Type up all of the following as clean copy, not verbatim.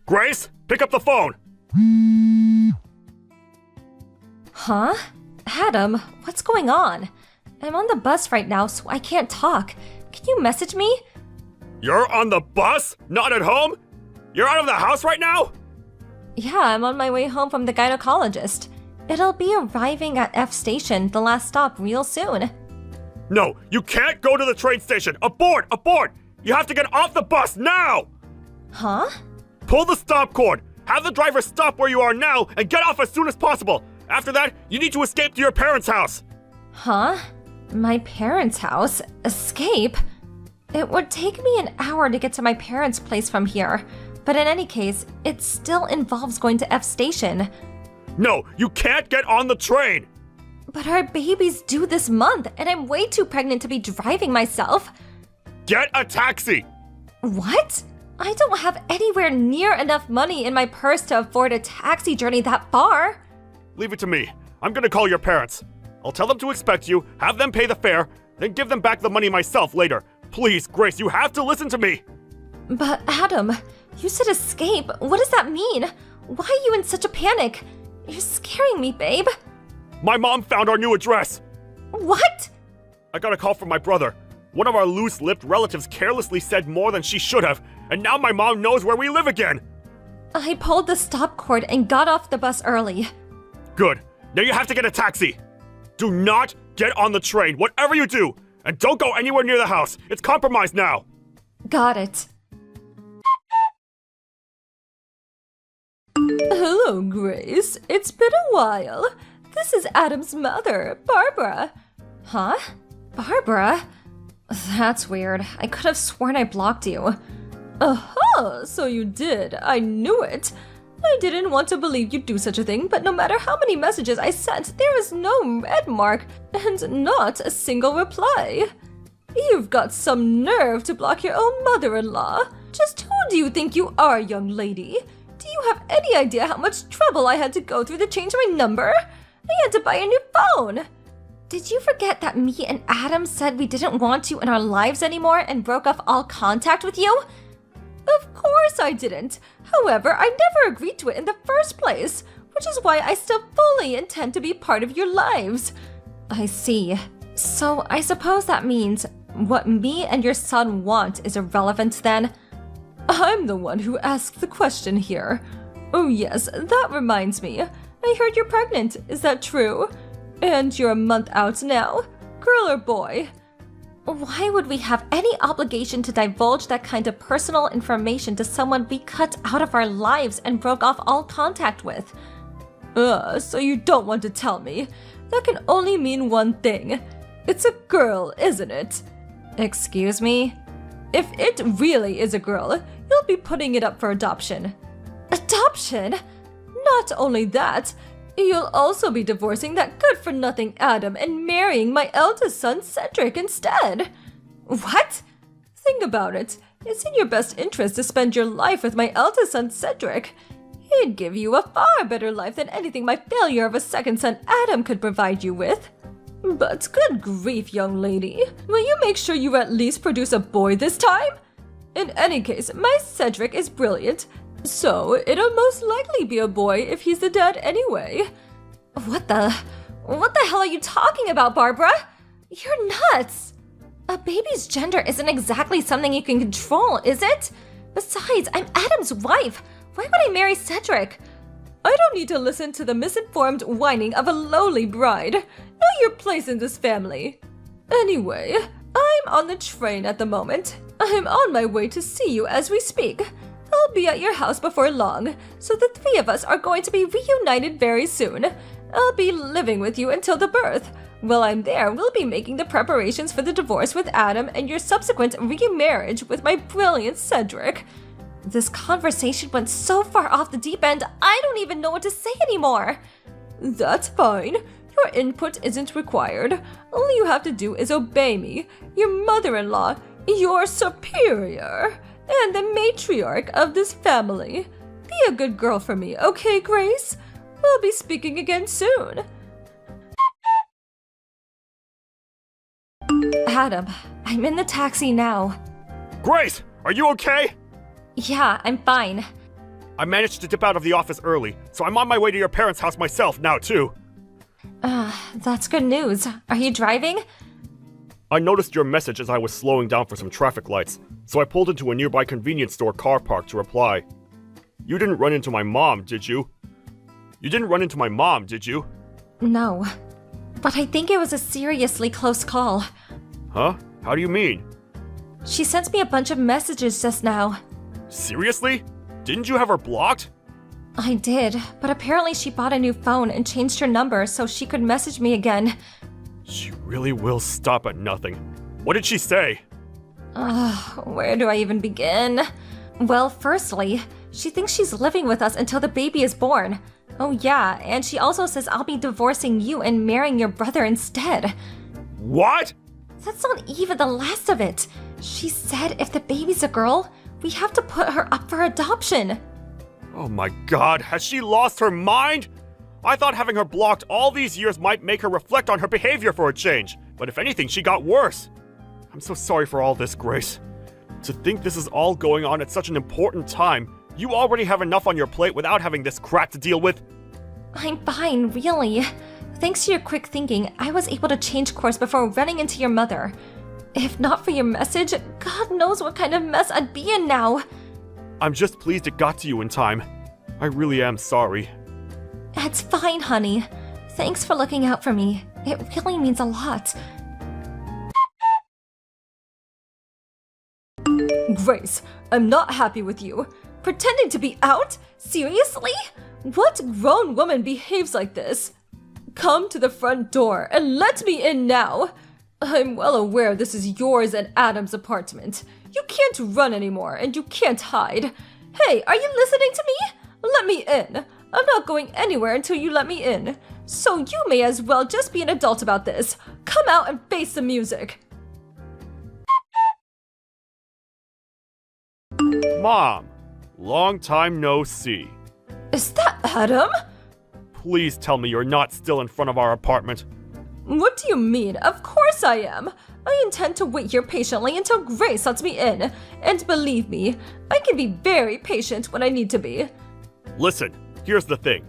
Grace, pick up the phone! Huh? Adam, what's going on? I'm on the bus right now, so I can't talk. Can you message me? You're on the bus? Not at home? You're out of the house right now? Yeah, I'm on my way home from the gynecologist. It'll be arriving at F Station, the last stop, real soon. No, you can't go to the train station! Abort! Abort! You have to get off the bus now! Huh? Pull the stop cord! Have the driver stop where you are now and get off as soon as possible! After that, you need to escape to your parents' house! Huh? My parents' house? Escape? It would take me an hour to get to my parents' place from here. But in any case, it still involves going to F Station. No, you can't get on the train! But our baby's due this month, and I'm way too pregnant to be driving myself. Get a taxi! What? I don't have anywhere near enough money in my purse to afford a taxi journey that far. Leave it to me. I'm gonna call your parents. I'll tell them to expect you, have them pay the fare, then give them back the money myself later. Please, Grace, you have to listen to me! But Adam, you said escape. What does that mean? Why are you in such a panic? You're scaring me, babe. My mom found our new address! What? I got a call from my brother. One of our loose-lipped relatives carelessly said more than she should have, and now my mom knows where we live again! I pulled the stop cord and got off the bus early. Good. Now you have to get a taxi! Do not get on the train, whatever you do! And don't go anywhere near the house! It's compromised now! Got it. Hello, Grace. It's been a while. This is Adam's mother, Barbara. Huh? Barbara? That's weird. I could have sworn I blocked you. Aha! So you did. I knew it. I didn't want to believe you'd do such a thing, but no matter how many messages I sent, there is no red mark and not a single reply. You've got some nerve to block your own mother-in-law. Just who do you think you are, young lady? Do you have any idea how much trouble I had to go through to change my number? I had to buy a new phone. Did you forget that me and Adam said we didn't want you in our lives anymore and broke off all contact with you? Of course I didn't. However, I never agreed to it in the first place, which is why I still fully intend to be part of your lives. I see. So I suppose that means what me and your son want is irrelevant then? I'm the one who asked the question here. Oh yes, that reminds me. I heard you're pregnant, is that true? And you're a month out now? Girl or boy? Why would we have any obligation to divulge that kind of personal information to someone we cut out of our lives and broke off all contact with? So you don't want to tell me. That can only mean one thing. It's a girl, isn't it? Excuse me? If it really is a girl, you'll be putting it up for adoption. Adoption? Not only that, you'll also be divorcing that good-for-nothing Adam and marrying my eldest son, Cedric, instead. What? Think about it. It's in your best interest to spend your life with my eldest son, Cedric. He'd give you a far better life than anything my failure of a second son, Adam, could provide you with. But good grief, young lady. Will you make sure you at least produce a boy this time? In any case, my Cedric is brilliant. So, it'll most likely be a boy if he's the dad anyway. What the hell are you talking about, Barbara? You're nuts! A baby's gender isn't exactly something you can control, is it? Besides, I'm Adam's wife. Why would I marry Cedric? I don't need to listen to the misinformed whining of a lowly bride. Know your place in this family. Anyway, I'm on the train at the moment. I'm on my way to see you as we speak. I'll be at your house before long, so the three of us are going to be reunited very soon. I'll be living with you until the birth. While I'm there, we'll be making the preparations for the divorce with Adam and your subsequent remarriage with my brilliant Cedric. This conversation went so far off the deep end, I don't even know what to say anymore. That's fine. Your input isn't required. All you have to do is obey me, your mother-in-law, your superior, and the matriarch of this family. Be a good girl for me, okay, Grace? We'll be speaking again soon. Adam, I'm in the taxi now. Grace, are you okay? Yeah, I'm fine. I managed to dip out of the office early, so I'm on my way to your parents' house myself now, too. That's good news. Are you driving? I noticed your message as I was slowing down for some traffic lights, so I pulled into a nearby convenience store car park to reply. You didn't run into my mom, did you? You didn't run into my mom, did you? No. But I think it was a seriously close call. Huh? How do you mean? She sent me a bunch of messages just now. Seriously? Didn't you have her blocked? I did, but apparently she bought a new phone and changed her number so she could message me again. She really will stop at nothing. What did she say? Where do I even begin? Well, firstly, she thinks she's living with us until the baby is born. Oh yeah, and she also says I'll be divorcing you and marrying your brother instead. What? That's not even the last of it. She said if the baby's a girl, we have to put her up for adoption. Oh my god, has she lost her mind? I thought having her blocked all these years might make her reflect on her behavior for a change, but if anything, she got worse. I'm so sorry for all this, Grace. To think this is all going on at such an important time, you already have enough on your plate without having this crap to deal with. I'm fine, really. Thanks to your quick thinking, I was able to change course before running into your mother. If not for your message, God knows what kind of mess I'd be in now. I'm just pleased it got to you in time. I really am sorry. It's fine, honey. Thanks for looking out for me. It really means a lot. Grace, I'm not happy with you. Pretending to be out? Seriously? What grown woman behaves like this? Come to the front door and let me in now. I'm well aware this is yours and Adam's apartment. You can't run anymore and you can't hide. Hey, are you listening to me? Let me in. I'm not going anywhere until you let me in. So you may as well just be an adult about this. Come out and face the music. Mom, long time no see. Is that Adam? Please tell me you're not still in front of our apartment. What do you mean? Of course I am. I intend to wait here patiently until Grace lets me in. And believe me, I can be very patient when I need to be. Listen, here's the thing.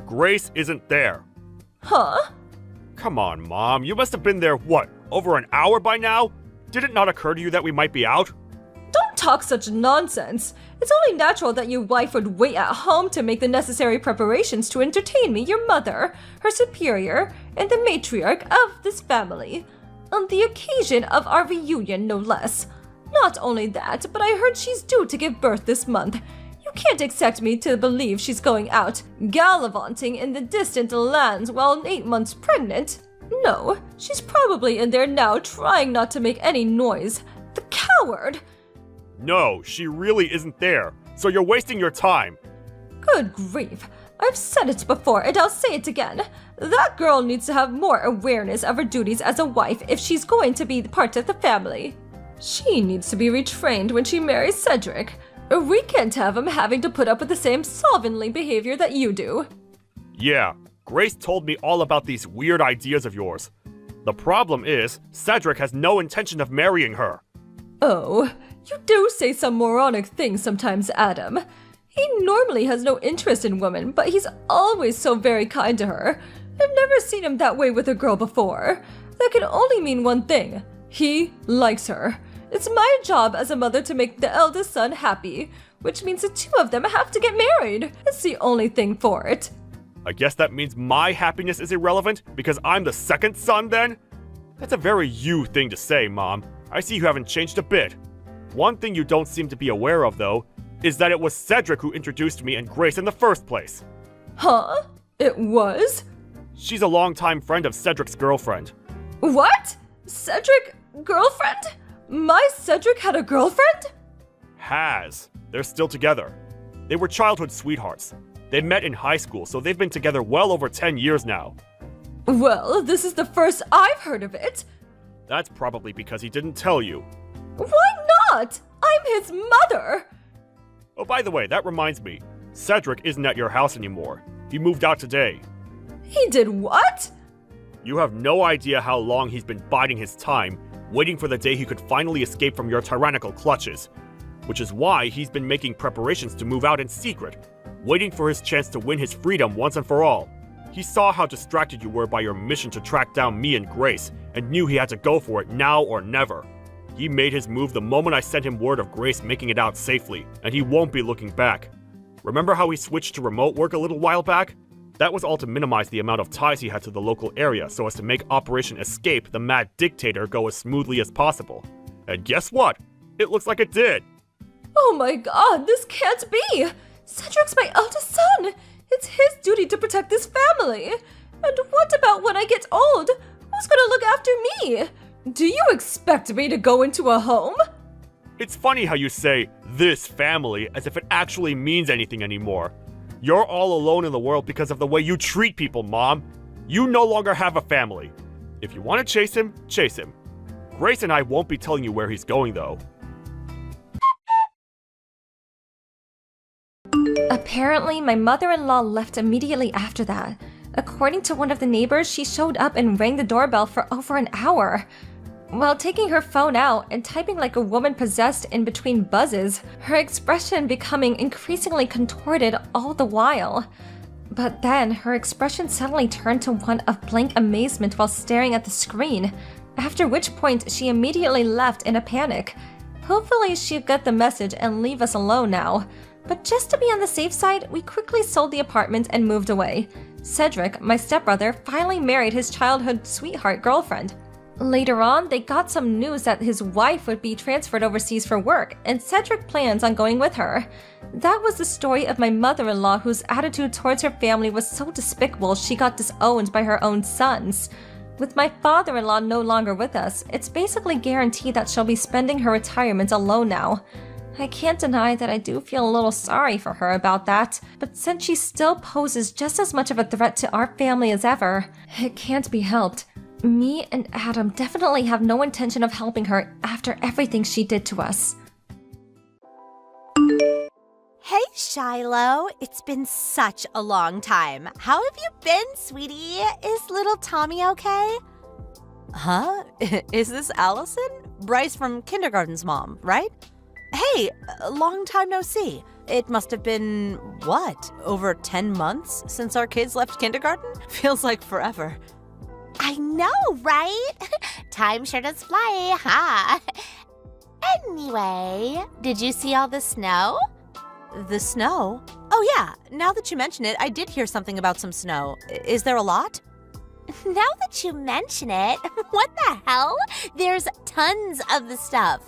Grace isn't there. Huh? Come on, Mom. You must have been there, what, over an hour by now? Did it not occur to you that we might be out? Don't talk such nonsense. It's only natural that your wife would wait at home to make the necessary preparations to entertain me, your mother, her superior, and the matriarch of this family. On the occasion of our reunion, no less. Not only that, but I heard she's due to give birth this month. You can't expect me to believe she's going out, gallivanting in the distant lands while 8 months pregnant. No, she's probably in there now trying not to make any noise. The coward! No, she really isn't there. So you're wasting your time. Good grief. I've said it before and I'll say it again. That girl needs to have more awareness of her duties as a wife if she's going to be part of the family. She needs to be retrained when she marries Cedric. We can't have him having to put up with the same slovenly behavior that you do. Yeah, Grace told me all about these weird ideas of yours. The problem is, Cedric has no intention of marrying her. Oh, you do say some moronic things sometimes, Adam. He normally has no interest in women, but he's always so very kind to her. I've never seen him that way with a girl before. That can only mean one thing. He likes her. It's my job as a mother to make the eldest son happy, which means the two of them have to get married. It's the only thing for it. I guess that means my happiness is irrelevant because I'm the second son then? That's a very you thing to say, Mom. I see you haven't changed a bit. One thing you don't seem to be aware of, though, is that it was Cedric who introduced me and Grace in the first place. Huh? It was? She's a longtime friend of Cedric's girlfriend. What? Cedric? Girlfriend? My Cedric had a girlfriend? Has. They're still together. They were childhood sweethearts. They met in high school, so they've been together well over 10 years now. Well, this is the first I've heard of it. That's probably because he didn't tell you. Why not? I'm his mother. Oh, by the way, that reminds me. Cedric isn't at your house anymore. He moved out today. He did what? You have no idea how long he's been biding his time, waiting for the day he could finally escape from your tyrannical clutches. which is why he's been making preparations to move out in secret, waiting for his chance to win his freedom once and for all. He saw how distracted you were by your mission to track down me and Grace, and knew he had to go for it now or never. He made his move the moment I sent him word of Grace making it out safely, and he won't be looking back. Remember how he switched to remote work a little while back? That was all to minimize the amount of ties he had to the local area so as to make Operation Escape the Mad Dictator go as smoothly as possible. And guess what? It looks like it did! Oh my god, this can't be! Cedric's my eldest son! It's his duty to protect this family! And what about when I get old? Who's gonna look after me? Do you expect me to go into a home? It's funny how you say, this family, as if it actually means anything anymore. You're all alone in the world because of the way you treat people, Mom. You no longer have a family. If you want to chase him, chase him. Grace and I won't be telling you where he's going, though. Apparently, my mother-in-law left immediately after that. According to one of the neighbors, she showed up and rang the doorbell for over an hour. While taking her phone out and typing like a woman possessed in between buzzes, her expression becoming increasingly contorted all the while. But then, her expression suddenly turned to one of blank amazement while staring at the screen, after which point she immediately left in a panic. Hopefully she'll get the message and leave us alone now. But just to be on the safe side, we quickly sold the apartment and moved away. Cedric, my stepbrother, finally married his childhood sweetheart girlfriend. Later on, they got some news that his wife would be transferred overseas for work, and Cedric plans on going with her. That was the story of my mother-in-law, whose attitude towards her family was so despicable she got disowned by her own sons. With my father-in-law no longer with us, it's basically guaranteed that she'll be spending her retirement alone now. I can't deny that I do feel a little sorry for her about that, but since she still poses just as much of a threat to our family as ever, it can't be helped. Me and Adam definitely have no intention of helping her after everything she did to us. Hey, Shiloh. It's been such a long time. How have you been, sweetie? Is little Tommy okay? Huh? Is this Allison? Bryce from kindergarten's mom, right? Hey, long time no see. It must have been, what, over 10 months since our kids left kindergarten? Feels like forever. I know, right? Time sure does fly, huh? Anyway, did you see all the snow? The snow? Oh yeah, now that you mention it, I did hear something about some snow. Is there a lot? Now that you mention it, what the hell? There's tons of the stuff.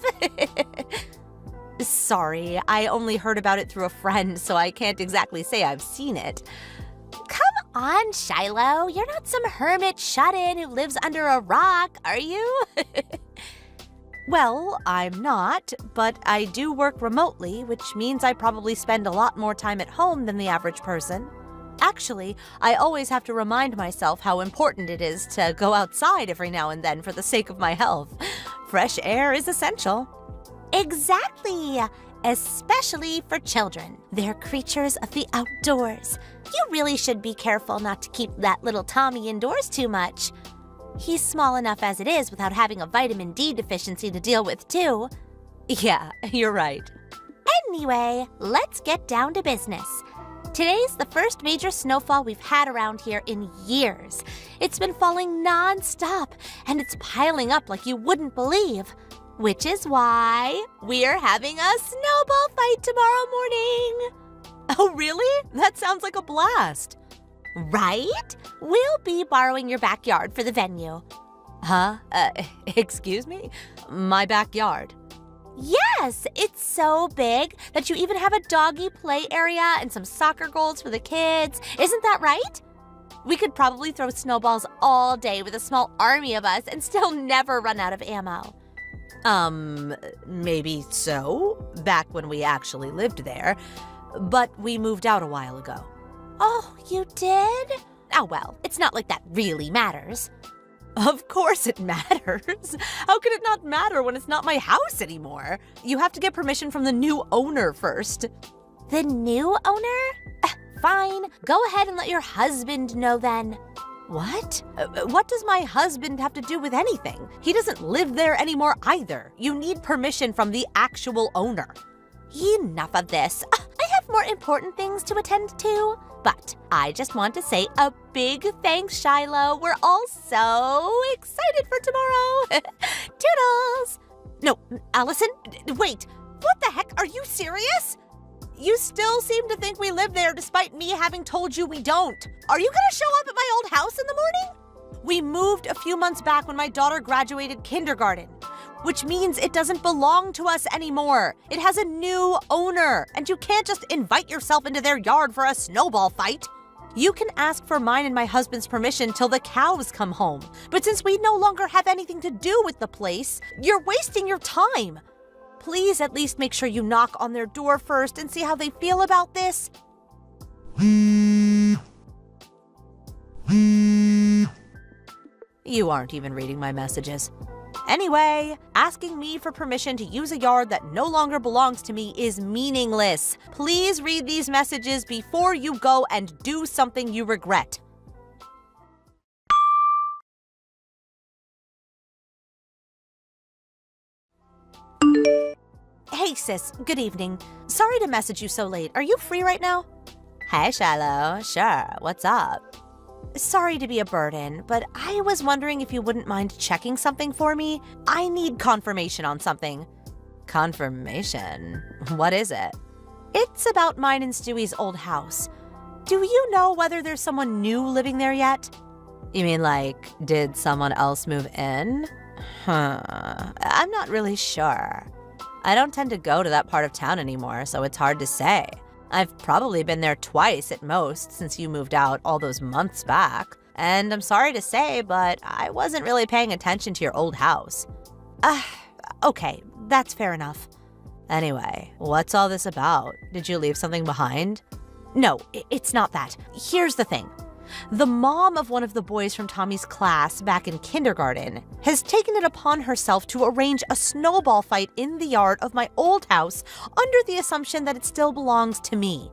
Sorry, I only heard about it through a friend, so I can't exactly say I've seen it. Come on, Shiloh. You're not some hermit shut-in who lives under a rock, are you? Well, I'm not, but I do work remotely, which means I probably spend a lot more time at home than the average person. Actually, I always have to remind myself how important it is to go outside every now and then for the sake of my health. Fresh air is essential. Exactly! Especially for children. They're creatures of the outdoors. You really should be careful not to keep that little Tommy indoors too much. He's small enough as it is without having a vitamin D deficiency to deal with, too. Yeah, you're right. Anyway, let's get down to business. Today's the first major snowfall we've had around here in years. It's been falling non-stop, and it's piling up like you wouldn't believe. Which is why we're having a snowball fight tomorrow morning. Oh, really? That sounds like a blast. Right? We'll be borrowing your backyard for the venue. Huh? Excuse me? My backyard? Yes, it's so big that you even have a doggy play area and some soccer goals for the kids. Isn't that right? We could probably throw snowballs all day with a small army of us and still never run out of ammo. Maybe so, back when we actually lived there. But we moved out a while ago. Oh, you did? Oh, well, it's not like that really matters. Of course it matters. How could it not matter when it's not my house anymore? You have to get permission from the new owner first. The new owner? Fine. Go ahead and let your husband know then. What? What does my husband have to do with anything? He doesn't live there anymore either. You need permission from the actual owner. enough of this. I have more important things to attend to. But I just want to say a big thanks, Shiloh. We're all so excited for tomorrow. Toodles! No, Allison, wait. What the heck? Are you serious? You still seem to think we live there despite me having told you we don't. Are you gonna show up at my old house in the morning? We moved a few months back when my daughter graduated kindergarten, which means it doesn't belong to us anymore. It has a new owner, and you can't just invite yourself into their yard for a snowball fight. You can ask for mine and my husband's permission till the cows come home. But since we no longer have anything to do with the place, you're wasting your time. Please at least make sure you knock on their door first and see how they feel about this. You aren't even reading my messages. Anyway, asking me for permission to use a yard that no longer belongs to me is meaningless. Please read these messages before you go and do something you regret. Hey sis, good evening. Sorry to message you so late. Are you free right now? Hey Shiloh, sure, what's up? Sorry to be a burden, but I was wondering if you wouldn't mind checking something for me. I need confirmation on something. Confirmation? What is it? It's about mine and Stewie's old house. Do you know whether there's someone new living there yet? You mean like, did someone else move in? I'm not really sure. I don't tend to go to that part of town anymore, so it's hard to say. I've probably been there twice at most since you moved out all those months back. And I'm sorry to say, but I wasn't really paying attention to your old house. Okay, that's fair enough. Anyway, what's all this about? Did you leave something behind? No, it's not that. Here's the thing. The mom of one of the boys from Tommy's class back in kindergarten has taken it upon herself to arrange a snowball fight in the yard of my old house under the assumption that it still belongs to me.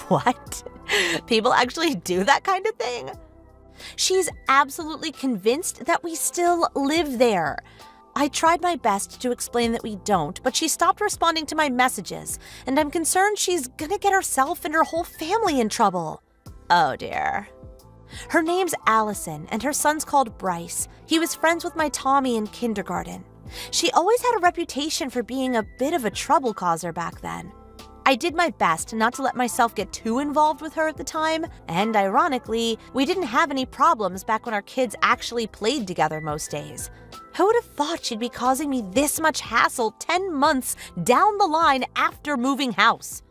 What? People actually do that kind of thing? She's absolutely convinced that we still live there. I tried my best to explain that we don't, but she stopped responding to my messages, and I'm concerned she's gonna get herself and her whole family in trouble. Oh dear. Her name's Allison, and her son's called Bryce. He was friends with my Tommy in kindergarten. She always had a reputation for being a bit of a trouble causer back then. I did my best not to let myself get too involved with her at the time, and ironically, we didn't have any problems back when our kids actually played together most days. Who would have thought she'd be causing me this much hassle 10 months down the line after moving house?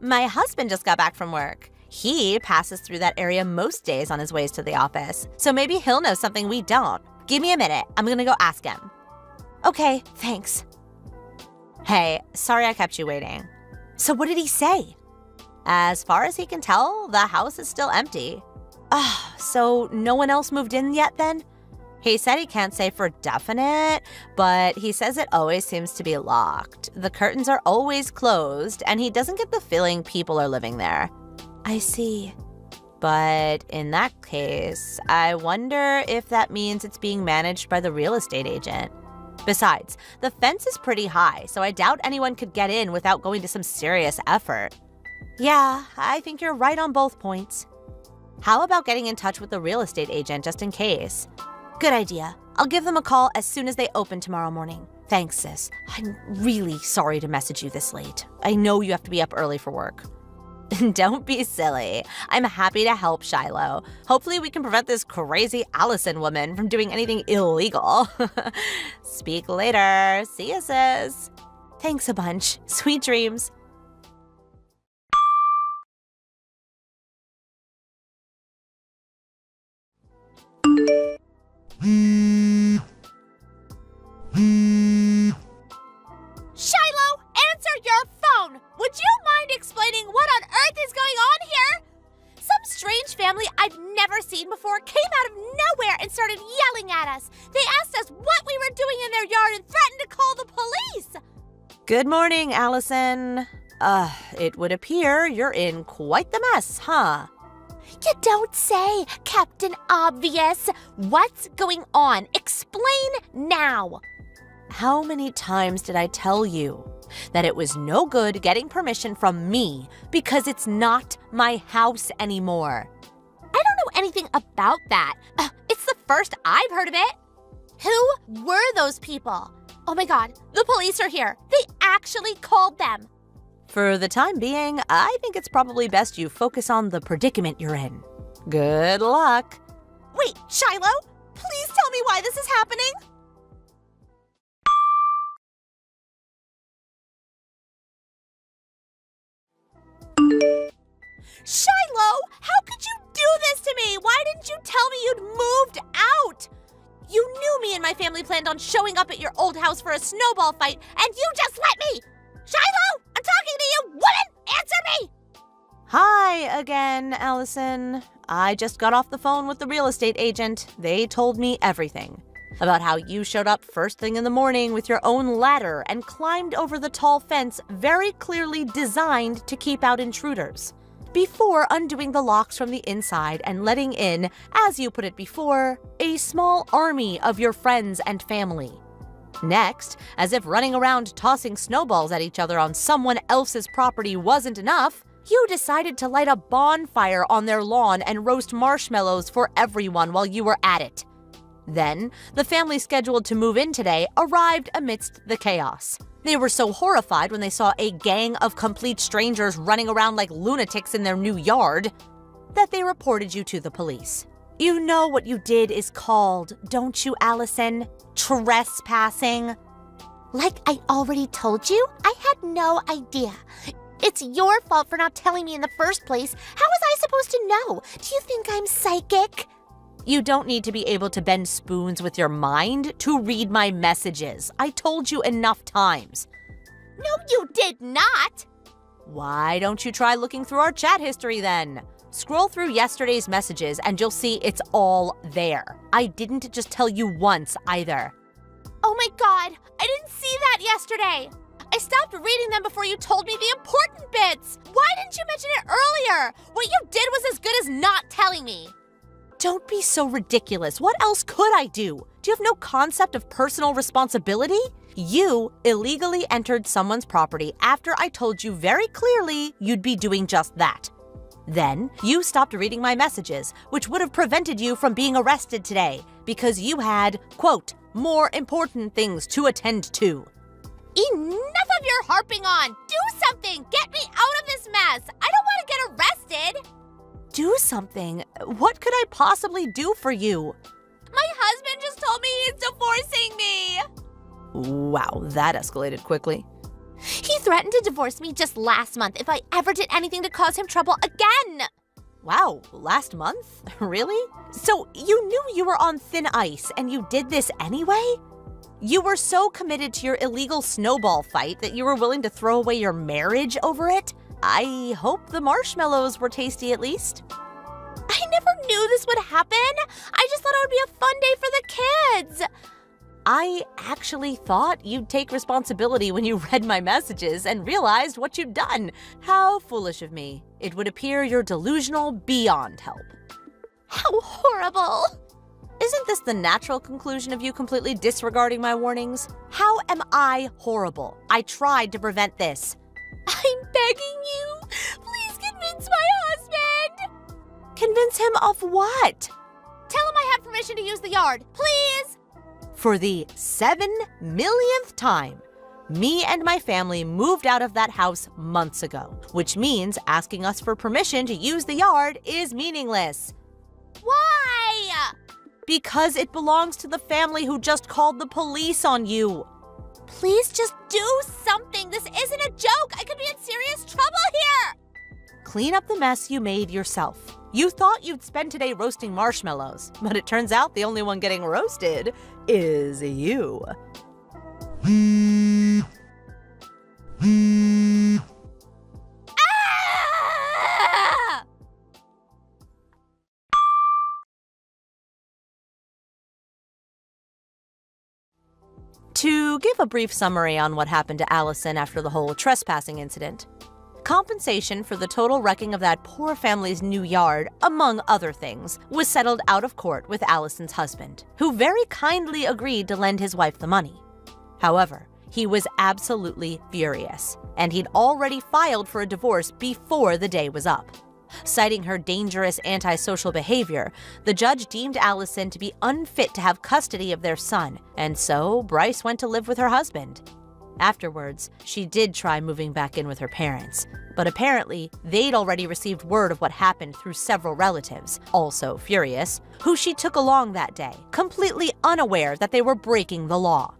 My husband just got back from work. He passes through that area most days on his ways to the office, so maybe he'll know something we don't. Give me a minute. I'm gonna go ask him. Okay, thanks. Hey, sorry I kept you waiting. So what did he say? As far as he can tell, the house is still empty. So no one else moved in yet then? He said he can't say for definite, but he says it always seems to be locked. The curtains are always closed, and he doesn't get the feeling people are living there. I see. But in that case, I wonder if that means it's being managed by the real estate agent. Besides, the fence is pretty high, so I doubt anyone could get in without going to some serious effort. Yeah, I think you're right on both points. How about getting in touch with the real estate agent just in case? Good idea. I'll give them a call as soon as they open tomorrow morning. Thanks, sis. I'm really sorry to message you this late. I know you have to be up early for work. Don't be silly. I'm happy to help, Shiloh. Hopefully we can prevent this crazy Allison woman from doing anything illegal. Speak later. See ya, sis. Thanks a bunch. Sweet dreams. Shiloh, answer your phone! Would you mind explaining what on earth is going on here? Some strange family I've never seen before came out of nowhere and started yelling at us. They asked us what we were doing in their yard and threatened to call the police. Good morning, Allison. It would appear you're in quite the mess, huh? You don't say, Captain Obvious. What's going on? Explain now. How many times did I tell you that it was no good getting permission from me because it's not my house anymore? I don't know anything about that. It's the first I've heard of it. Who were those people? Oh my god, the police are here. They actually called them. For the time being, I think it's probably best you focus on the predicament you're in. Good luck. Wait, Shiloh, please tell me why this is happening. Shiloh, how could you do this to me? Why didn't you tell me you'd moved out? You knew me and my family planned on showing up at your old house for a snowball fight, and you just let me! Shiloh, I'm talking to you! Woman, answer me! Hi again, Allison. I just got off the phone with the real estate agent. They told me everything. About how you showed up first thing in the morning with your own ladder and climbed over the tall fence very clearly designed to keep out intruders, before undoing the locks from the inside and letting in, as you put it before, a small army of your friends and family. Next, as if running around tossing snowballs at each other on someone else's property wasn't enough, you decided to light a bonfire on their lawn and roast marshmallows for everyone while you were at it. Then, the family scheduled to move in today arrived amidst the chaos. They were so horrified when they saw a gang of complete strangers running around like lunatics in their new yard that they reported you to the police. You know what you did is called, don't you, Allison? Trespassing. Like I already told you, I had no idea. It's your fault for not telling me in the first place. How was I supposed to know? Do you think I'm psychic? You don't need to be able to bend spoons with your mind to read my messages. I told you enough times. No, you did not! Why don't you try looking through our chat history then? Scroll through yesterday's messages and you'll see it's all there. I didn't just tell you once either. Oh my god, I didn't see that yesterday! I stopped reading them before you told me the important bits! Why didn't you mention it earlier? What you did was as good as not telling me! Don't be so ridiculous. What else could I do? Do you have no concept of personal responsibility? You illegally entered someone's property after I told you very clearly you'd be doing just that. Then, you stopped reading my messages, which would have prevented you from being arrested today because you had, quote, more important things to attend to. Enough of your harping on! Do something! Get me out of this mess! I don't want to get arrested! Do something? What could I possibly do for you? My husband just told me he's divorcing me! Wow, that escalated quickly. He threatened to divorce me just last month if I ever did anything to cause him trouble again! Wow, last month? Really? So you knew you were on thin ice and you did this anyway? You were so committed to your illegal snowball fight that you were willing to throw away your marriage over it? I hope the marshmallows were tasty at least. I never knew this would happen. I just thought it would be a fun day for the kids. I actually thought you'd take responsibility when you read my messages and realized what you'd done. How foolish of me. It would appear you're delusional beyond help. How horrible. Isn't this the natural conclusion of you completely disregarding my warnings? How am I horrible? I tried to prevent this. I'm begging you. Please convince my husband. Convince him of what? Tell him I have permission to use the yard, please. For the 7 millionth time, me and my family moved out of that house months ago, which means asking us for permission to use the yard is meaningless. Why? Because it belongs to the family who just called the police on you. Please just do something. This isn't a joke. I could be in serious trouble here. Clean up the mess you made yourself. You thought you'd spend today roasting marshmallows, but it turns out the only one getting roasted is you. Ah! To give a brief summary on what happened to Allison after the whole trespassing incident, compensation for the total wrecking of that poor family's new yard, among other things, was settled out of court with Allison's husband, who very kindly agreed to lend his wife the money. However, he was absolutely furious, and he'd already filed for a divorce before the day was up. Citing her dangerous antisocial behavior, the judge deemed Allison to be unfit to have custody of their son, and so Bryce went to live with her husband. Afterwards, she did try moving back in with her parents, but apparently they'd already received word of what happened through several relatives, also furious, who she took along that day, completely unaware that they were breaking the law.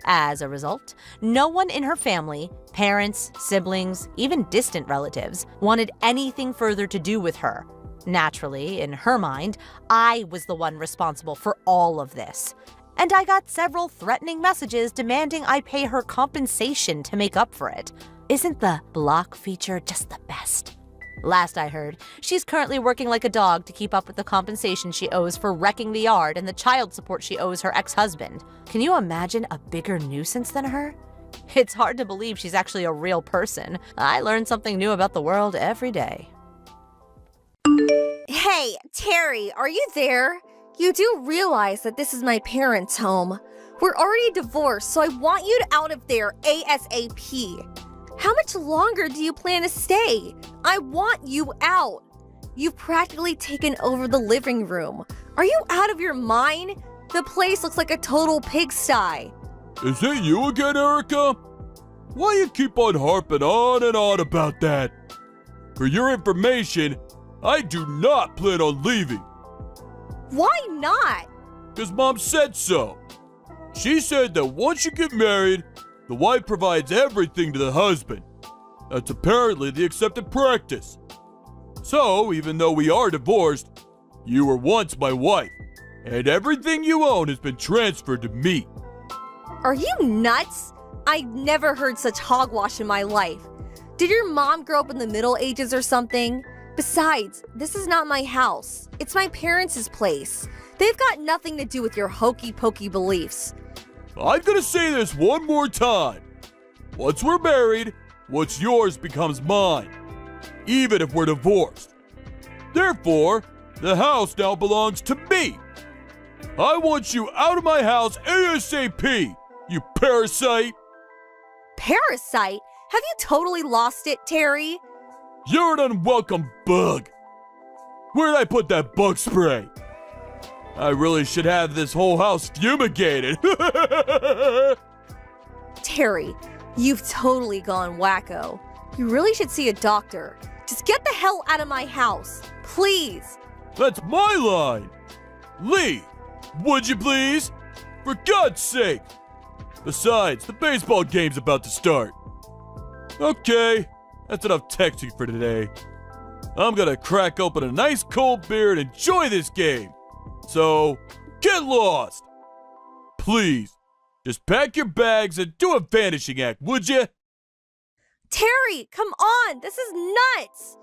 As a result, no one in her family, parents, siblings, even distant relatives, wanted anything further to do with her. Naturally, in her mind, I was the one responsible for all of this. And I got several threatening messages demanding I pay her compensation to make up for it. Isn't the block feature just the best? Last I heard, she's currently working like a dog to keep up with the compensation she owes for wrecking the yard and the child support she owes her ex-husband. Can you imagine a bigger nuisance than her? It's hard to believe she's actually a real person. I learn something new about the world every day. Hey, Terry, are you there? You do realize that this is my parents' home. We're already divorced, so I want you out of there ASAP. How much longer do you plan to stay? I want you out. You've practically taken over the living room. Are you out of your mind? The place looks like a total pigsty. Is it you again, Erica? Why you keep on harping on and on about that? For your information, I do not plan on leaving. Why not? Because Mom said so. She said that once you get married, the wife provides everything to the husband. That's apparently the accepted practice. So, even though we are divorced, you were once my wife, and everything you own has been transferred to me. Are you nuts? I've never heard such hogwash in my life. Did your mom grow up in the Middle Ages or something? Besides, this is not my house. It's my parents' place. They've got nothing to do with your hokey-pokey beliefs. I'm gonna say this one more time. Once we're married, what's yours becomes mine, even if we're divorced. Therefore, the house now belongs to me. I want you out of my house ASAP, you parasite. Parasite? Have you totally lost it, Terry? You're an unwelcome bug. Where'd I put that bug spray? I really should have this whole house fumigated. Terry, you've totally gone wacko. You really should see a doctor. Just get the hell out of my house, please. That's my line. Leave, would you please? For God's sake. Besides, the baseball game's about to start. Okay, that's enough texting for today. I'm gonna crack open a nice cold beer and enjoy this game. So, get lost. Please, just pack your bags and do a vanishing act, would you? Terry, come on, this is nuts.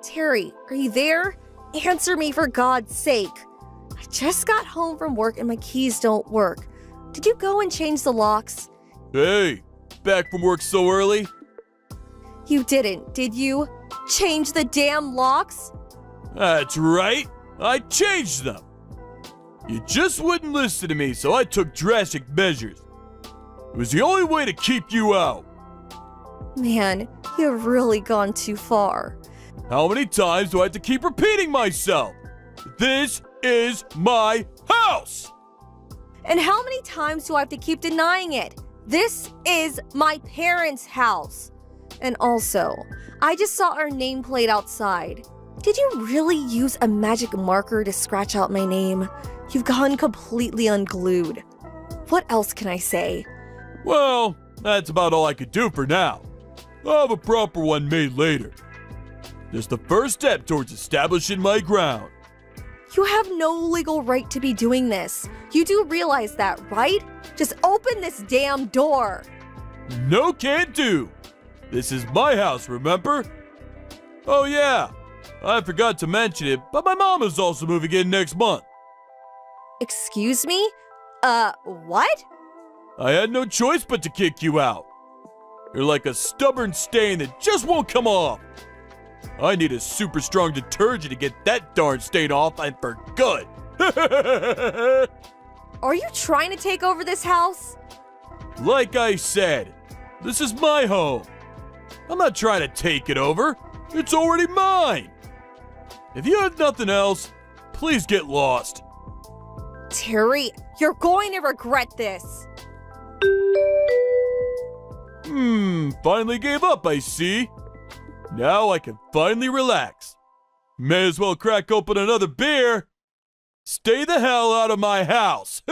Terry, are you there? Answer me for God's sake. I just got home from work and my keys don't work. Did you go and change the locks? Hey, back from work so early? You didn't, did you? Change the damn locks? That's right, I changed them. You just wouldn't listen to me, so I took drastic measures. It was the only way to keep you out. Man, you've really gone too far. How many times do I have to keep repeating myself? This is my house! And how many times do I have to keep denying it? This is my parents' house. And also, I just saw our nameplate outside. Did you really use a magic marker to scratch out my name? You've gone completely unglued. What else can I say? Well, that's about all I could do for now. I'll have a proper one made later. Just the first step towards establishing my ground. You have no legal right to be doing this. You do realize that, right? Just open this damn door. No, can't do. This is my house, remember? Oh yeah, I forgot to mention it, but my mom is also moving in next month. Excuse me? What? I had no choice but to kick you out. You're like a stubborn stain that just won't come off. I need a super strong detergent to get that darn stain off and for good. are you trying to take over this house? Like I said, this is my home. I'm not trying to take it over. It's already mine. If you have nothing else, please get lost. Terry, you're going to regret this. Finally gave up, I see. Now I can finally relax. May as well crack open another beer. Stay the hell out of my house.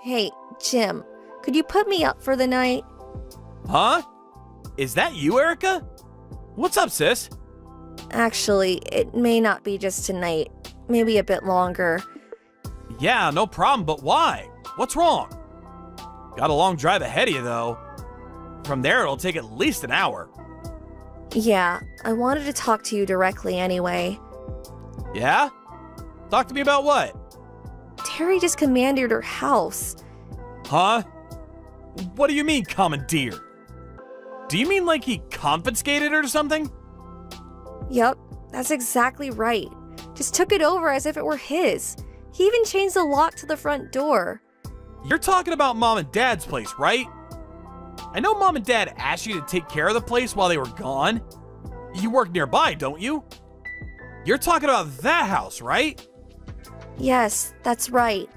Hey, Jim, could you put me up for the night? Huh? Is that you, Erica? What's up, sis? Actually, it may not be just tonight. Maybe a bit longer. Yeah, no problem, but why? What's wrong? Got a long drive ahead of you, though. From there, it'll take at least an hour. Yeah, I wanted to talk to you directly anyway. Yeah? Talk to me about what? Terry just commanded her house. Huh? What do you mean, commandeer? Do you mean like he confiscated it or something? Yup, that's exactly right. Just took it over as if it were his. He even changed the lock to the front door. You're talking about Mom and Dad's place, right? I know Mom and Dad asked you to take care of the place while they were gone. You work nearby, don't you? You're talking about that house, right? Yes, that's right.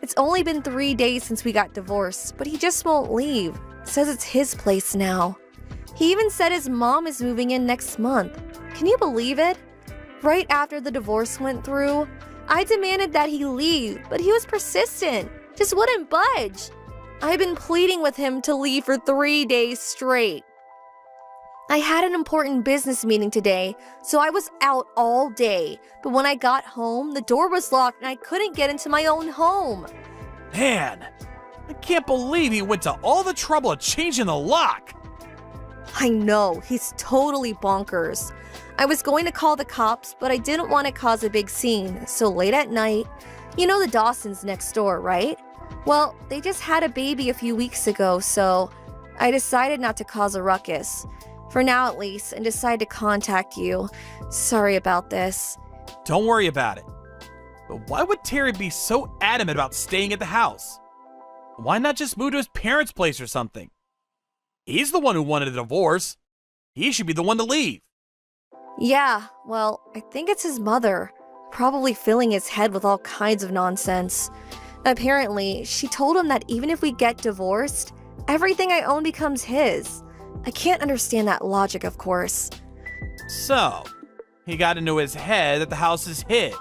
It's only been 3 days since we got divorced, but he just won't leave. Says it's his place now. He even said his mom is moving in next month. Can you believe it? Right after the divorce went through, I demanded that he leave, but he was persistent. Just wouldn't budge. I've been pleading with him to leave for 3 days straight. I had an important business meeting today, so I was out all day. But when I got home, the door was locked and I couldn't get into my own home. Man, I can't believe he went to all the trouble of changing the lock. I know, he's totally bonkers. I was going to call the cops, but I didn't want to cause a big scene, so late at night, you know the Dawsons next door, right? Well, they just had a baby a few weeks ago, so I decided not to cause a ruckus. For now at least, and decided to contact you. Sorry about this. Don't worry about it. But why would Terry be so adamant about staying at the house? Why not just move to his parents' place or something? He's the one who wanted a divorce. He should be the one to leave. Yeah, well, I think it's his mother. Probably filling his head with all kinds of nonsense. Apparently, she told him that even if we get divorced, everything I own becomes his. I can't understand that logic, of course. So, he got into his head that the house is his.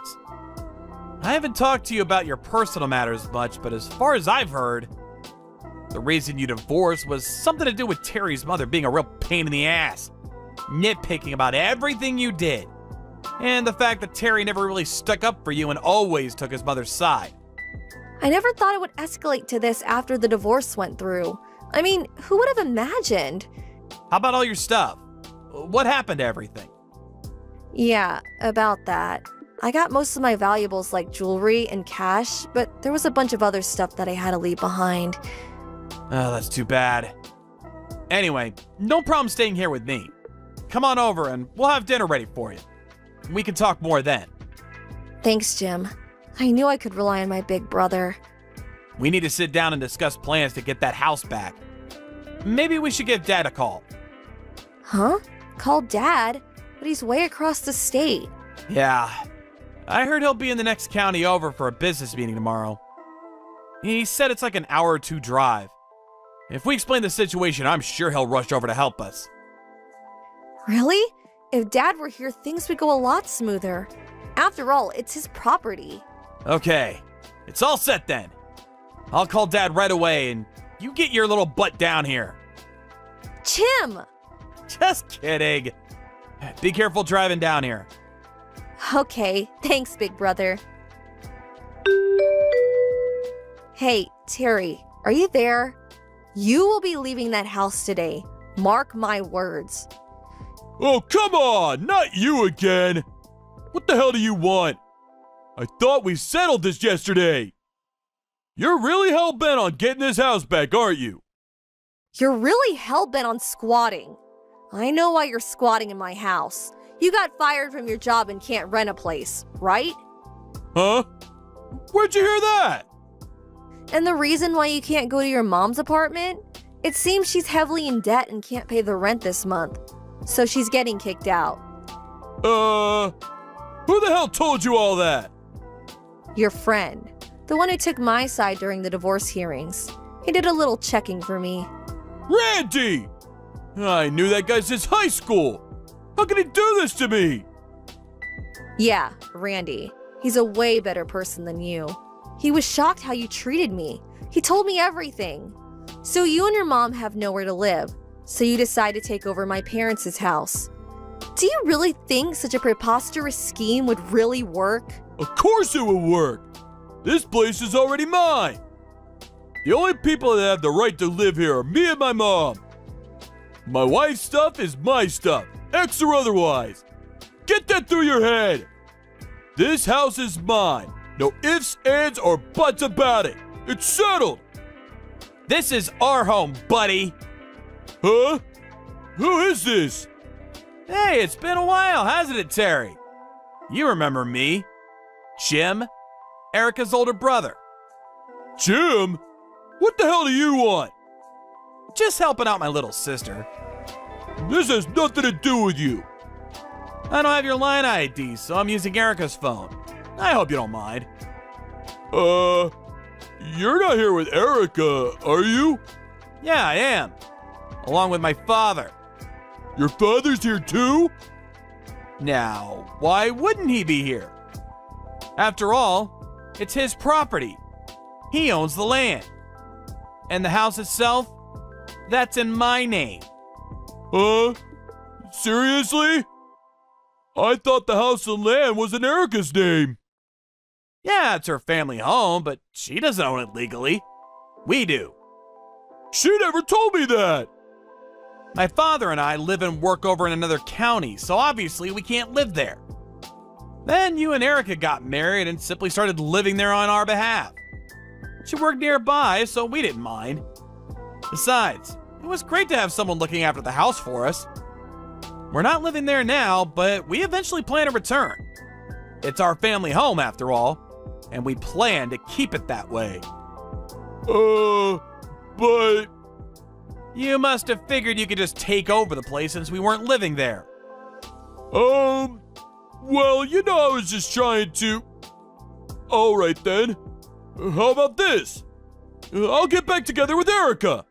I haven't talked to you about your personal matters much, but as far as I've heard, the reason you divorced was something to do with Terry's mother being a real pain in the ass, nitpicking about everything you did, and the fact that Terry never really stuck up for you and always took his mother's side. I never thought it would escalate to this after the divorce went through. I mean, who would have imagined? How about all your stuff? What happened to everything? Yeah, about that. I got most of my valuables like jewelry and cash, but there was a bunch of other stuff that I had to leave behind. Oh, that's too bad. Anyway, no problem staying here with me. Come on over and we'll have dinner ready for you. We can talk more then. Thanks, Jim. I knew I could rely on my big brother. We need to sit down and discuss plans to get that house back. Maybe we should give Dad a call. Huh? Call Dad? But he's way across the state. Yeah, I heard he'll be in the next county over for a business meeting tomorrow. He said it's like an hour or two drive. If we explain the situation, I'm sure he'll rush over to help us. Really? If Dad were here, things would go a lot smoother. After all, it's his property. Okay, it's all set then. I'll call Dad right away and you get your little butt down here. Jim! Just kidding. Be careful driving down here. Okay, thanks, big brother. Hey, Terry, are you there? You will be leaving that house today. Mark my words. Oh, come on! Not you again! What the hell do you want? I thought we settled this yesterday. You're really hell-bent on getting this house back, aren't you? You're really hell-bent on squatting. I know why you're squatting in my house. You got fired from your job and can't rent a place, right? Huh? Where'd you hear that? And the reason why you can't go to your mom's apartment? It seems she's heavily in debt and can't pay the rent this month. So she's getting kicked out. Who the hell told you all that? Your friend. The one who took my side during the divorce hearings. He did a little checking for me. Randy! I knew that guy since high school. How can he do this to me? Yeah, Randy. He's a way better person than you. He was shocked how you treated me. He told me everything. So you and your mom have nowhere to live. So you decide to take over my parents' house. Do you really think such a preposterous scheme would really work? Of course it will work. This place is already mine. The only people that have the right to live here are me and my mom. My wife's stuff is my stuff, ex or otherwise. Get that through your head. This house is mine. No ifs, ands, or buts about it. It's settled. This is our home, buddy. Huh? Who is this? Hey, it's been a while, hasn't it, Terry? You remember me. Jim, Erica's older brother. Jim? What the hell do you want? Just helping out my little sister. This has nothing to do with you. I don't have your line ID, so I'm using Erica's phone. I hope you don't mind. You're not here with Erica, are you? Yeah, I am. Along with my father. Your father's here too? Now, why wouldn't he be here? After all, it's his property. He owns the land. And the house itself, that's in my name. Seriously? I thought the house and land was in Erica's name. Yeah, it's her family home, but she doesn't own it legally. We do. She never told me that. My father and I live and work over in another county, so obviously we can't live there. Then you and Erica got married and simply started living there on our behalf. She worked nearby, so we didn't mind. Besides, it was great to have someone looking after the house for us. We're not living there now, but we eventually plan to return. It's our family home, after all, and we plan to keep it that way. But... You must have figured you could just take over the place since we weren't living there. Well, I was just trying to... Alright then. How about this? I'll get back together with Erica.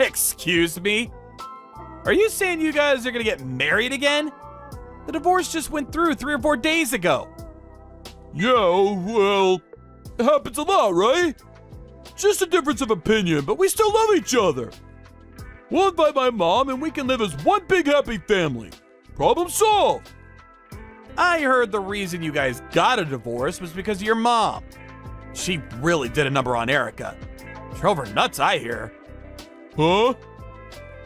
Excuse me? Are you saying you guys are gonna get married again? The divorce just went through 3 or 4 days ago. Yeah, well, it happens a lot, right? Just a difference of opinion, but we still love each other. We'll invite my mom and we can live as one big happy family. Problem solved. I heard the reason you guys got a divorce was because of your mom. She really did a number on Erica. Drove her nuts, I hear. Huh?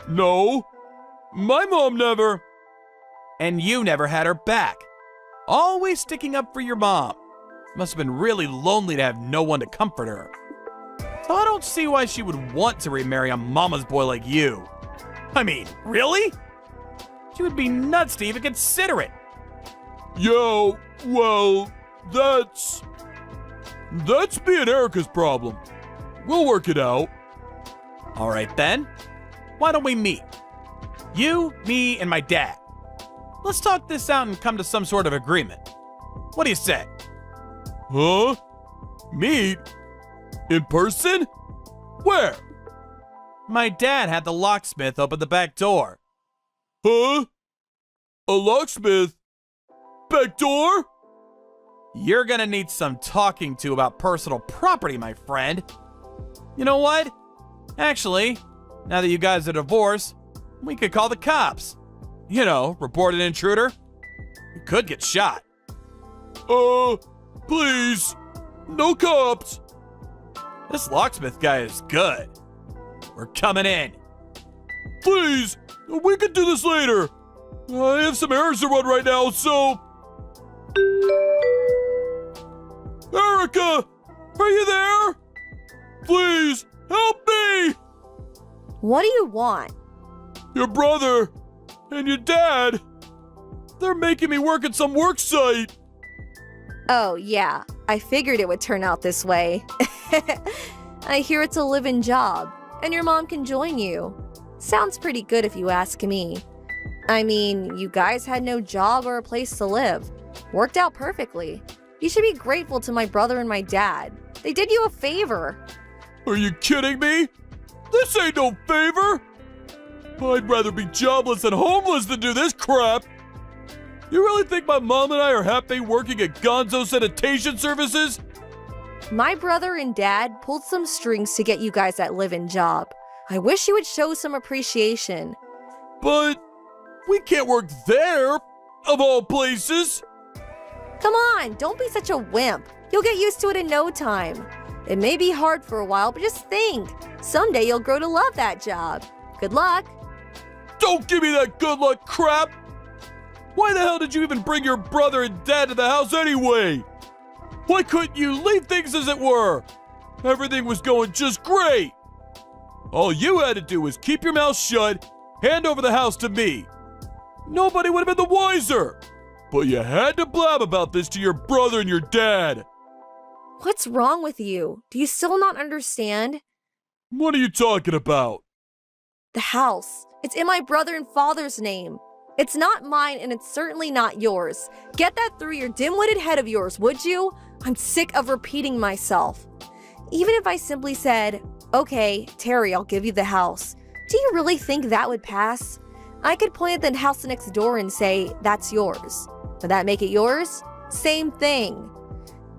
No. My mom never. And you never had her back. Always sticking up for your mom. Must have been really lonely to have no one to comfort her. So I don't see why she would want to remarry a mama's boy like you. I mean, really? She would be nuts to even consider it. Yo, well, that's me and Erica's problem. We'll work it out. All right then. Why don't we meet? You, me, and my dad. Let's talk this out and come to some sort of agreement. What do you say? Huh? Meet? In person? Where? My dad had the locksmith open the back door. Huh? A locksmith? Back door? You're gonna need some talking to about personal property, my friend. You know what? Actually, now that you guys are divorced, we could call the cops. You know, report an intruder. You could get shot. Please. No cops. This locksmith guy is good. We're coming in. Please. We can do this later. I have some errands to run right now, so... Erica! Are you there? Please, help me! What do you want? Your brother and your dad, they're making me work at some work site. Oh, yeah. I figured it would turn out this way. I hear it's a live-in job, and your mom can join you. Sounds pretty good if you ask me. I mean, you guys had no job or a place to live. Worked out perfectly. You should be grateful to my brother and my dad. They did you a favor. Are you kidding me? This ain't no favor! I'd rather be jobless and homeless than do this crap! You really think my mom and I are happy working at Gonzo Sanitation Services? My brother and dad pulled some strings to get you guys that live-in job. I wish you would show some appreciation. But we can't work there, of all places! Come on, don't be such a wimp. You'll get used to it in no time. It may be hard for a while, but just think. Someday you'll grow to love that job. Good luck. Don't give me that good luck crap! Why the hell did you even bring your brother and dad to the house anyway? Why couldn't you leave things as it were? Everything was going just great. All you had to do was keep your mouth shut, hand over the house to me. Nobody would have been the wiser. But you had to blab about this to your brother and your dad. What's wrong with you? Do you still not understand? What are you talking about? The house. It's in my brother and father's name. It's not mine, and it's certainly not yours. Get that through your dim-witted head of yours, would you? I'm sick of repeating myself. Even if I simply said, okay, Terry, I'll give you the house. Do you really think that would pass? I could point at the house next door and say, that's yours. Would that make it yours? Same thing.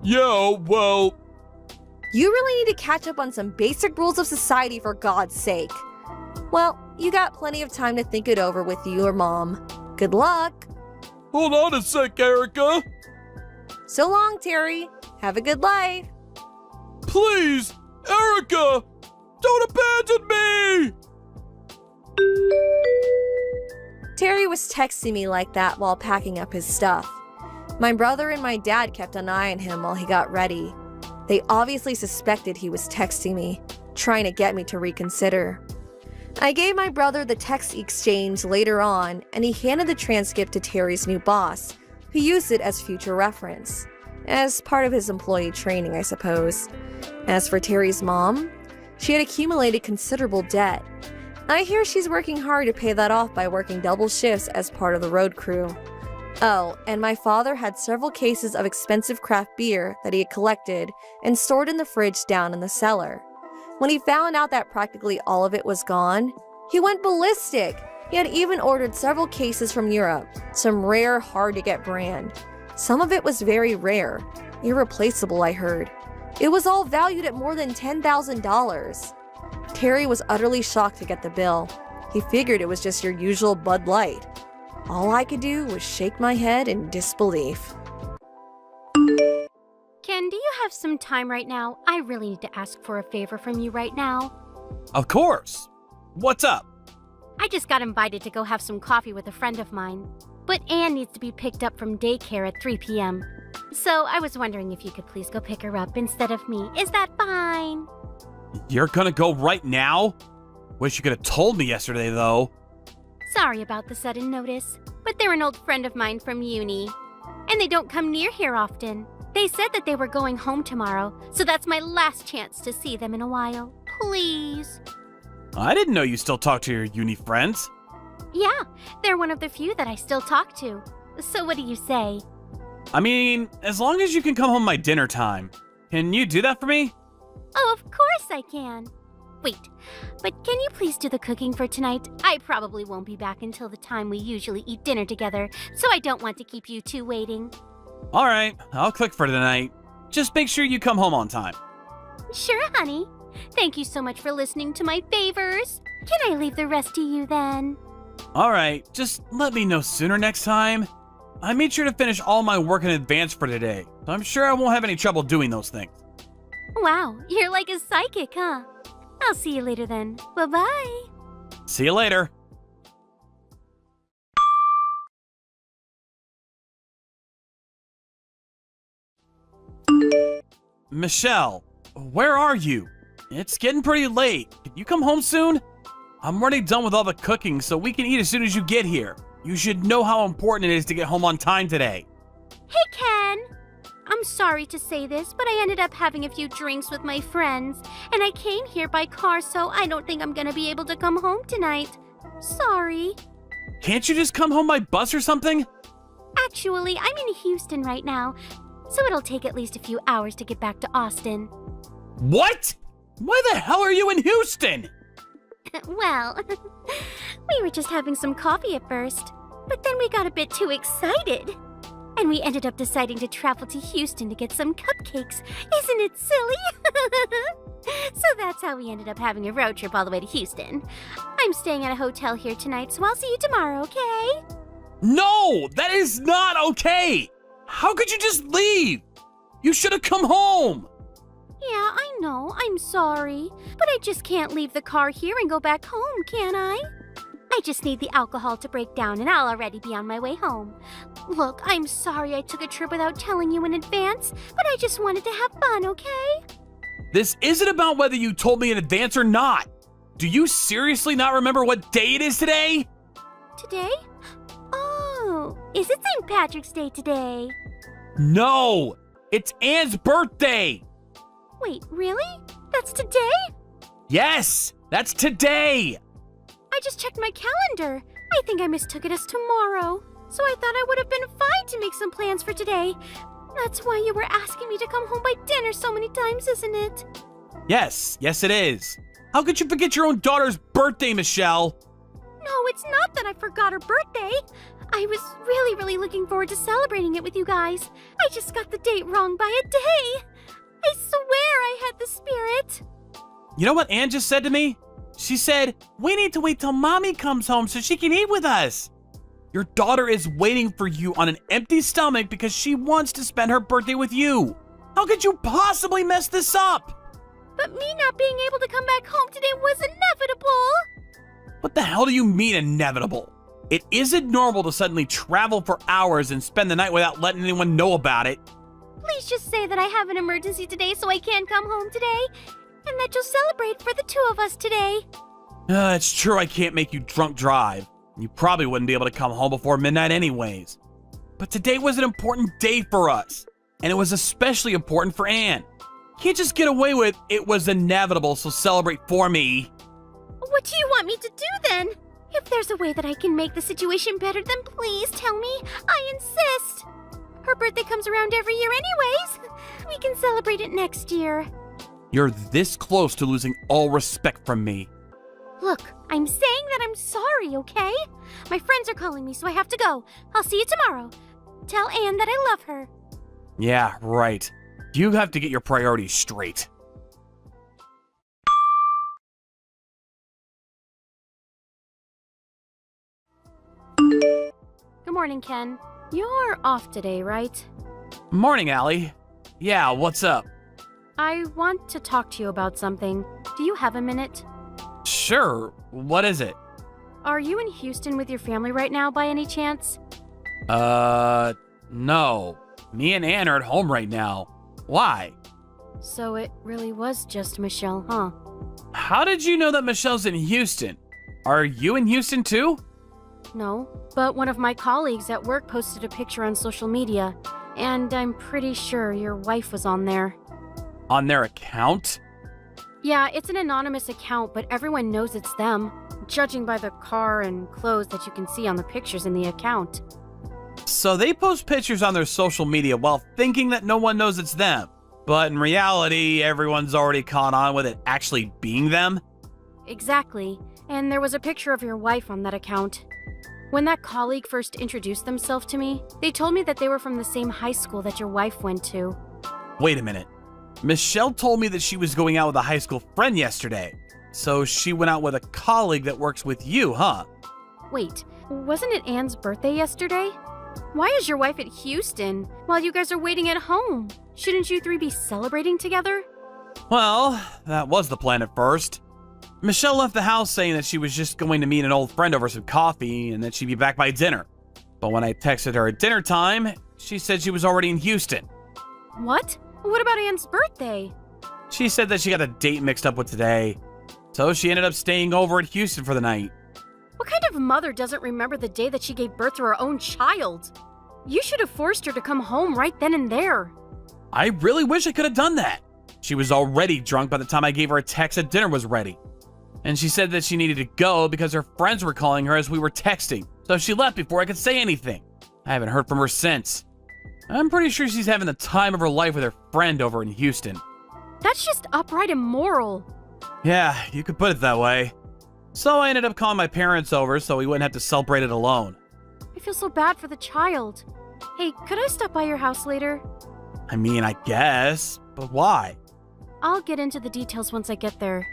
Yeah, well... You really need to catch up on some basic rules of society for God's sake. Well, you got plenty of time to think it over with your mom. Good luck. Hold on a sec, Erica. So long, Terry. Have a good life. Please, Erica, don't abandon me! Terry was texting me like that while packing up his stuff. My brother and my dad kept an eye on him while he got ready. They obviously suspected he was texting me, trying to get me to reconsider. I gave my brother the text exchange later on, and he handed the transcript to Terry's new boss, who used it as future reference. As part of his employee training, I suppose. As for Terry's mom, she had accumulated considerable debt. I hear she's working hard to pay that off by working double shifts as part of the road crew. Oh, and my father had several cases of expensive craft beer that he had collected and stored in the fridge down in the cellar. When he found out that practically all of it was gone, he went ballistic. He had even ordered several cases from Europe, some rare, hard-to-get brand. Some of it was very rare, irreplaceable, I heard. It was all valued at more than $10,000. Terry was utterly shocked to get the bill. He figured it was just your usual Bud Light. All I could do was shake my head in disbelief. Ken, do you have some time right now? I really need to ask for a favor from you right now. Of course. What's up? I just got invited to go have some coffee with a friend of mine, but Anne needs to be picked up from daycare at 3 p.m. So I was wondering if you could please go pick her up instead of me. Is that fine? You're gonna go right now? Wish you could have told me yesterday, though. Sorry about the sudden notice, but they're an old friend of mine from uni, and they don't come near here often. They said that they were going home tomorrow, so that's my last chance to see them in a while. Please. I didn't know you still talk to your uni friends. Yeah, they're one of the few that I still talk to. So what do you say? I mean, as long as you can come home by dinner time. Can you do that for me? Oh, of course I can. Wait, but can you please do the cooking for tonight? I probably won't be back until the time we usually eat dinner together, so I don't want to keep you two waiting. All right, I'll cook for tonight. Just make sure you come home on time. Sure, honey. Thank you so much for listening to my favors. Can I leave the rest to you then? All right, just let me know sooner next time. I made sure to finish all my work in advance for today, so I'm sure I won't have any trouble doing those things. Wow, you're like a psychic, huh? I'll see you later then. Bye-bye. See you later. Michelle, where are you? It's getting pretty late. Can you come home soon? I'm already done with all the cooking, so we can eat as soon as you get here. You should know how important it is to get home on time today. Hey, Ken. I'm sorry to say this, but I ended up having a few drinks with my friends, and I came here by car, so I don't think I'm gonna be able to come home tonight. Sorry. Can't you just come home by bus or something? Actually, I'm in Houston right now, so it'll take at least a few hours to get back to Austin. What? Why the hell are you in Houston? Well, we were just having some coffee at first, but then we got a bit too excited. And we ended up deciding to travel to Houston to get some cupcakes. Isn't it silly? So that's how we ended up having a road trip all the way to Houston. I'm staying at a hotel here tonight, so I'll see you tomorrow, okay? No, that is not okay. How could you just leave? You should have come home. Yeah, I know. I'm sorry. But I just can't leave the car here and go back home, can I? I just need the alcohol to break down and I'll already be on my way home. Look, I'm sorry I took a trip without telling you in advance, but I just wanted to have fun, okay? This isn't about whether you told me in advance or not. Do you seriously not remember what day it is today? Today? Oh, is it St. Patrick's Day today? No, it's Anne's birthday. Wait, really? That's today? Yes, that's today. I just checked my calendar. I think I mistook it as tomorrow. So I thought I would have been fine to make some plans for today. That's why you were asking me to come home by dinner so many times, isn't it? Yes it is. How could you forget your own daughter's birthday, Michelle? No, it's not that I forgot her birthday. I was really looking forward to celebrating it with you guys. I just got the date wrong by a day. I swear I had the spirit. You know what Anne just said to me? She said, we need to wait till Mommy comes home so she can eat with us. Your daughter is waiting for you on an empty stomach because she wants to spend her birthday with you. How could you possibly mess this up? But me not being able to come back home today was inevitable. What the hell do you mean inevitable? It isn't normal to suddenly travel for hours and spend the night without letting anyone know about it. Please just say that I have an emergency today so I can't come home today, and that you'll celebrate for the two of us today. It's true I can't make you drunk drive. You probably wouldn't be able to come home before midnight anyways. But today was an important day for us, and it was especially important for Anne. Can't just get away with it was inevitable, so celebrate for me. What do you want me to do then? If there's a way that I can make the situation better, then please tell me. I insist. Her birthday comes around every year anyways. We can celebrate it next year. You're this close to losing all respect from me. Look, I'm saying that I'm sorry, okay? My friends are calling me, so I have to go. I'll see you tomorrow. Tell Anne that I love her. Yeah, right. You have to get your priorities straight. Good morning, Ken. You're off today, right? Morning, Allie. Yeah, what's up? I want to talk to you about something. Do you have a minute? Sure, what is it? Are you in Houston with your family right now by any chance? No. Me and Anne are at home right now. Why? So it really was just Michelle, huh? How did you know that Michelle's in Houston? Are you in Houston too? No, but one of my colleagues at work posted a picture on social media, and I'm pretty sure your wife was on there. On their account? Yeah, it's an anonymous account, but everyone knows it's them, judging by the car and clothes that you can see on the pictures in the account. So they post pictures on their social media while thinking that no one knows it's them. But in reality, everyone's already caught on with it actually being them? Exactly, and there was a picture of your wife on that account. When that colleague first introduced themselves to me, they told me that they were from the same high school that your wife went to. Wait a minute. Michelle told me that she was going out with a high school friend yesterday. So she went out with a colleague that works with you, huh? Wait, wasn't it Anne's birthday yesterday? Why is your wife at Houston while you guys are waiting at home? Shouldn't you three be celebrating together? Well, that was the plan at first. Michelle left the house saying that she was just going to meet an old friend over some coffee and that she'd be back by dinner. But when I texted her at dinner time, she said she was already in Houston. What? What about Anne's birthday? She said that she got a date mixed up with today, so she ended up staying over at Houston for the night. What kind of mother doesn't remember the day that she gave birth to her own child? You should have forced her to come home right then and there. I really wish I could have done that. She was already drunk by the time I gave her a text that dinner was ready. And she said that she needed to go because her friends were calling her as we were texting, so she left before I could say anything. I haven't heard from her since. I'm pretty sure she's having the time of her life with her friend over in Houston. That's just upright immoral. Yeah, you could put it that way. So I ended up calling my parents over so we wouldn't have to celebrate it alone. I feel so bad for the child. Hey, could I stop by your house later? I mean, I guess, but why? I'll get into the details once I get there.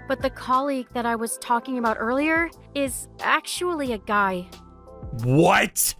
But the colleague that I was talking about earlier is actually a guy. What?